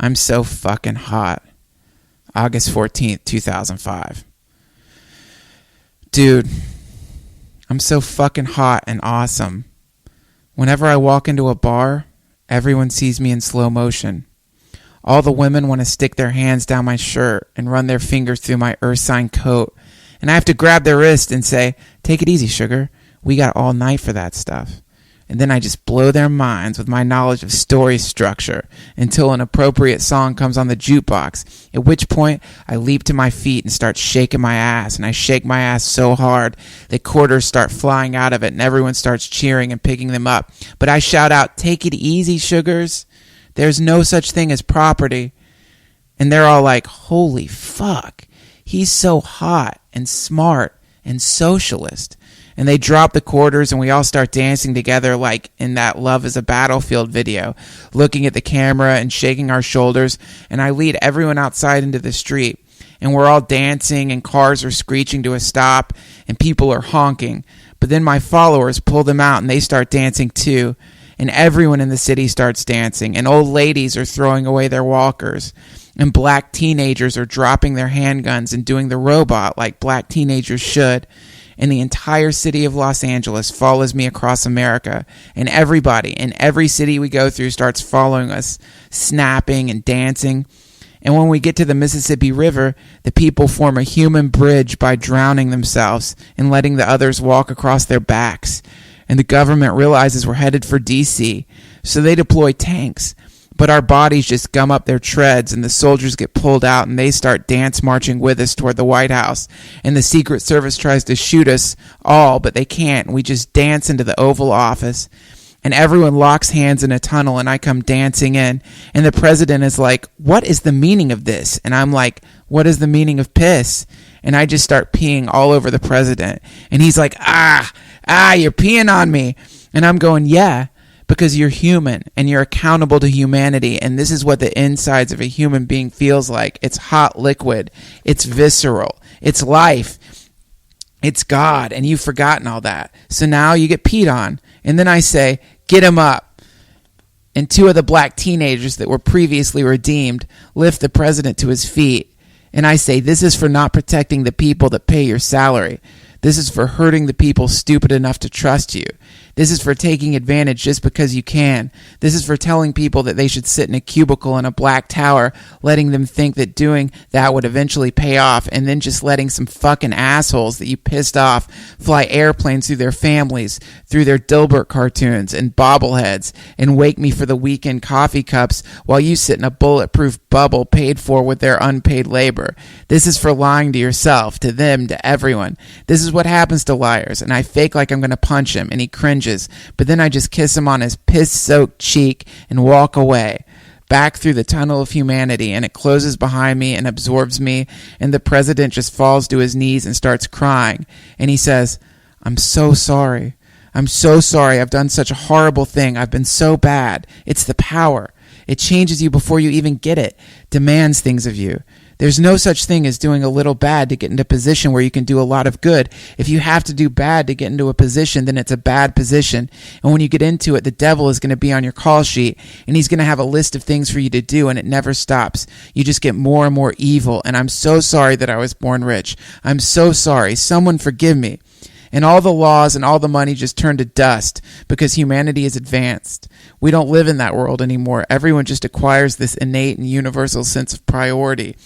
I'm so fucking hot. August 14th, 2005. Dude, I'm so fucking hot and awesome. Whenever I walk into a bar, everyone sees me in slow motion. All the women want to stick their hands down my shirt and run their fingers through my earth sign coat. And I have to grab their wrist and say, "Take it easy, sugar. We got all night for that stuff." And then I just blow their minds with my knowledge of story structure until an appropriate song comes on the jukebox, at which point I leap to my feet and start shaking my ass. And I shake my ass so hard that quarters start flying out of it and everyone starts cheering and picking them up. But I shout out, "Take it easy, sugars. There's no such thing as property." And they're all like, "Holy fuck. He's so hot and smart and socialist." And they drop the quarters and we all start dancing together like in that Love is a Battlefield video, looking at the camera and shaking our shoulders. And I lead everyone outside into the street. And we're all dancing and cars are screeching to a stop and people are honking. But then my followers pull them out and they start dancing too. And everyone in the city starts dancing. And old ladies are throwing away their walkers. And black teenagers are dropping their handguns and doing the robot like black teenagers should. And the entire city of Los Angeles follows me across America. And everybody in every city we go through starts following us, snapping and dancing. And when we get to the Mississippi River, the people form a human bridge by drowning themselves and letting the others walk across their backs. And the government realizes we're headed for D.C., so they deploy tanks. But our bodies just gum up their treads and the soldiers get pulled out and they start dance marching with us toward the White House. And the Secret Service tries to shoot us all, but they can't. We just dance into the Oval Office. And everyone locks hands in a tunnel and I come dancing in. And the president is like, "What is the meaning of this?" And I'm like, "What is the meaning of piss?" And I just start peeing all over the president. And he's like, you're peeing on me. And I'm going, "Yeah. Because you're human and you're accountable to humanity, and this is what the insides of a human being feels like. It's hot liquid. It's visceral. It's life. It's God, and you've forgotten all that. So now you get peed on." And then I say, "Get him up." And two of the black teenagers that were previously redeemed lift the president to his feet. And I say, "This is for not protecting the people that pay your salary. This is for hurting the people stupid enough to trust you. This is for taking advantage just because you can. This is for telling people that they should sit in a cubicle in a black tower, letting them think that doing that would eventually pay off, and then just letting some fucking assholes that you pissed off fly airplanes through their families, through their Dilbert cartoons and bobbleheads, and wake me for the weekend coffee cups while you sit in a bulletproof bubble paid for with their unpaid labor. This is for lying to yourself, to them, to everyone. This is what happens to liars." And I fake like I'm going to punch him, and he cringes, but then I just kiss him on his piss-soaked cheek and walk away, back through the tunnel of humanity, and it closes behind me and absorbs me, and the president just falls to his knees and starts crying, and he says, "I'm so sorry. I'm so sorry. I've done such a horrible thing. I've been so bad. It's the power. It changes you before you even get it, demands things of you. There's no such thing as doing a little bad to get into a position where you can do a lot of good. If you have to do bad to get into a position, then it's a bad position. And when you get into it, the devil is going to be on your call sheet, and he's going to have a list of things for you to do, and it never stops. You just get more and more evil, and I'm so sorry that I was born rich. I'm so sorry. Someone forgive me." And all the laws and all the money just turn to dust because humanity is advanced. We don't live in that world anymore. Everyone just acquires this innate and universal sense of priority.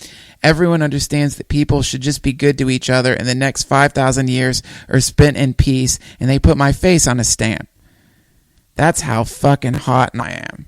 Everyone understands that people should just be good to each other, and the next 5,000 years are spent in peace, and they put my face on a stamp. That's how fucking hot I am.